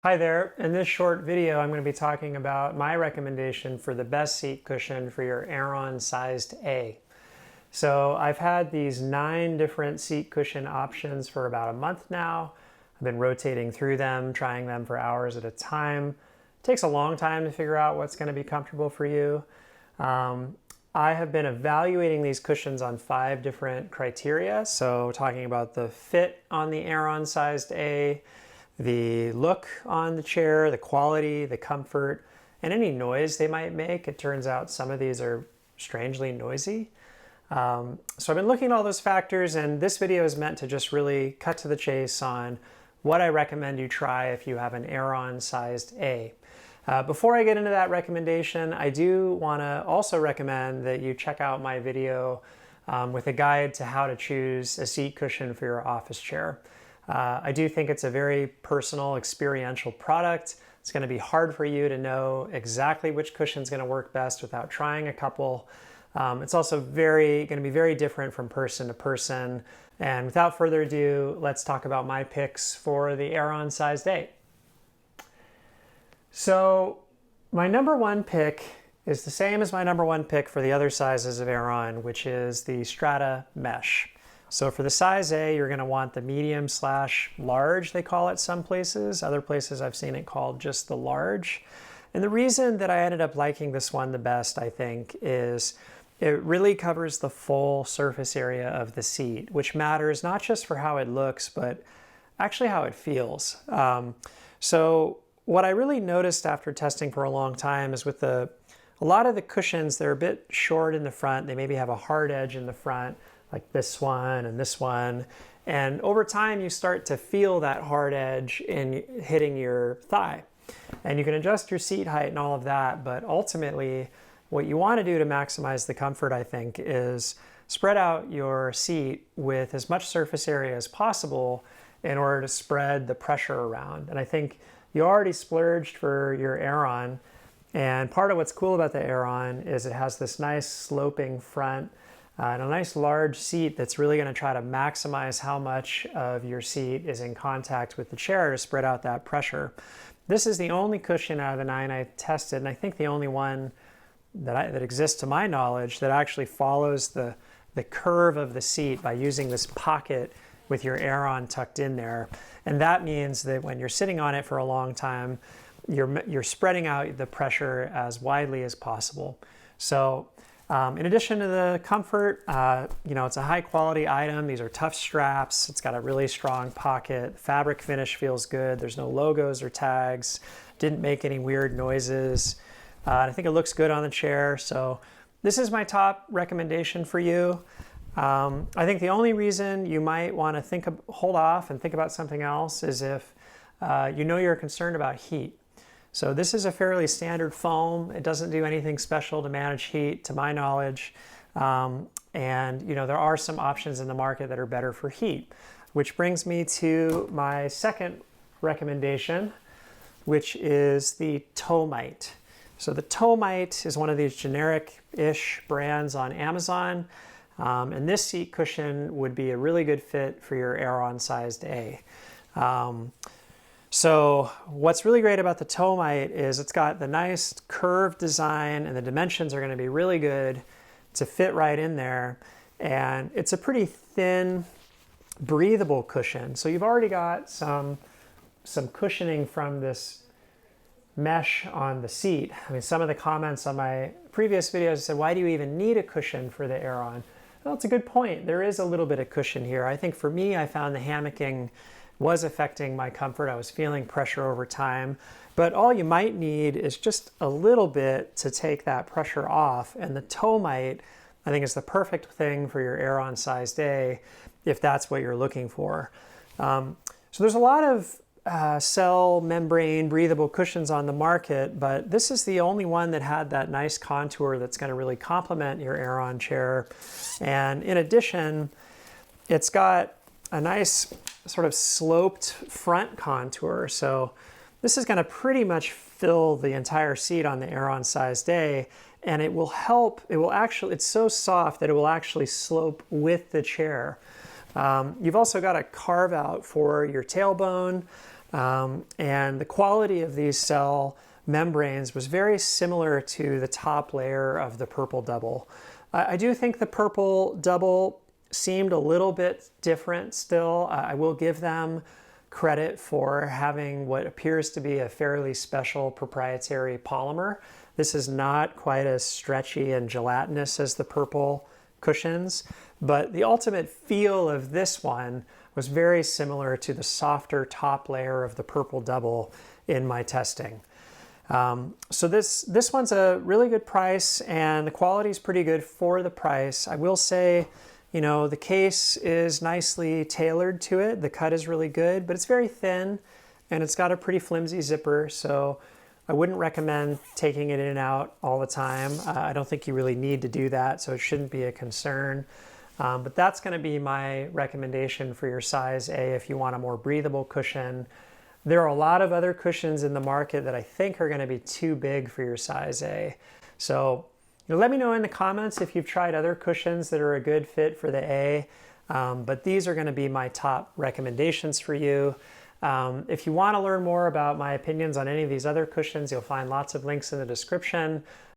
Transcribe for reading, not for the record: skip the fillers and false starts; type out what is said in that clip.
Hi there. In this short video, I'm going to be talking about my recommendation for the best seat cushion for your Aeron sized A. So I've had these 9 different seat cushion options for about a month now. I've been rotating through them, trying them for hours at a time. It takes a long time to figure out what's going to be comfortable for you. I have been evaluating these cushions on 5 different criteria. So talking about the fit on the Aeron sized A, the look on the chair, the quality, the comfort, and any noise they might make. It turns out some of these are strangely noisy. So I've been looking at all those factors, and this video is meant to just really cut to the chase on what I recommend you try if you have an Aeron sized A. Before I get into that recommendation, I do want to also recommend that you check out my video with a guide to how to choose a seat cushion for your office chair. I do think it's a very personal, experiential product. It's going to be hard for you to know exactly which cushion is going to work best without trying a couple. It's also going to be very different from person to person. And without further ado, let's talk about my picks for the Aeron sized A. So my number one pick is the same as my number one pick for the other sizes of Aeron, which is the Strata Mesh. So for the size A, you're going to want the medium/large, they call it some places. Other places I've seen it called just the large. And the reason that I ended up liking this one the best, I think, is it really covers the full surface area of the seat, which matters not just for how it looks, but actually how it feels. So what I really noticed after testing for a long time is with a lot of the cushions, they're a bit short in the front. They maybe have a hard edge in the front, like this one and this one. And over time, you start to feel that hard edge in hitting your thigh. And you can adjust your seat height and all of that, but ultimately, what you want to do to maximize the comfort, I think, is spread out your seat with as much surface area as possible in order to spread the pressure around. And I think you already splurged for your Aeron, and part of what's cool about the Aeron is it has this nice sloping front and a nice large seat that's really going to try to maximize how much of your seat is in contact with the chair to spread out that pressure. This is the only cushion out of the 9 I tested, and I think the only one that exists to my knowledge that actually follows the curve of the seat by using this pocket with your Aeron tucked in there. And that means that when you're sitting on it for a long time, you're spreading out the pressure as widely as possible. So in addition to the comfort, it's a high quality item. These are tough straps. It's got a really strong pocket. Fabric finish feels good. There's no logos or tags. Didn't make any weird noises. I think it looks good on the chair. So this is my top recommendation for you. I think the only reason you might want to hold off and think about something else is if you're concerned about heat. So this is a fairly standard foam. It doesn't do anything special to manage heat, to my knowledge. And there are some options in the market that are better for heat, which brings me to my second recommendation, which is the Tomite. So the Tomite is one of these generic-ish brands on Amazon. And this seat cushion would be a really good fit for your Aeron sized A. So what's really great about the Tomite is it's got the nice curved design, and the dimensions are going to be really good to fit right in there. And it's a pretty thin, breathable cushion. So you've already got some cushioning from this mesh on the seat. I mean, some of the comments on my previous videos said, why do you even need a cushion for the Aeron? Well, it's a good point. There is a little bit of cushion here. I think for me, I found the hammocking was affecting my comfort. I was feeling pressure over time, but all you might need is just a little bit to take that pressure off. And the Tomite, I think, is the perfect thing for your Aeron sized A if that's what you're looking for. So there's a lot of cell membrane breathable cushions on the market, but this is the only one that had that nice contour that's going to really complement your Aeron chair. And in addition, it's got a nice sort of sloped front contour. So this is going to pretty much fill the entire seat on the Aeron sized A, and it will help. It's so soft that it will actually slope with the chair. You've also got a carve out for your tailbone. And the quality of these cell membranes was very similar to the top layer of the purple double. I do think the purple double seemed a little bit different still. I will give them credit for having what appears to be a fairly special proprietary polymer. This is not quite as stretchy and gelatinous as the purple cushions, but the ultimate feel of this one was very similar to the softer top layer of the purple double in my testing. So this one's a really good price, and the quality is pretty good for the price. I will say, you know, the case is nicely tailored to it. The cut is really good, but it's very thin, and it's got a pretty flimsy zipper, so I wouldn't recommend taking it in and out all the time. I don't think you really need to do that, so it shouldn't be a concern. But that's going to be my recommendation for your size A if you want a more breathable cushion. There are a lot of other cushions in the market that I think are going to be too big for your size A. So let me know in the comments if you've tried other cushions that are a good fit for the A. But these are going to be my top recommendations for you. If you want to learn more about my opinions on any of these other cushions, you'll find lots of links in the description.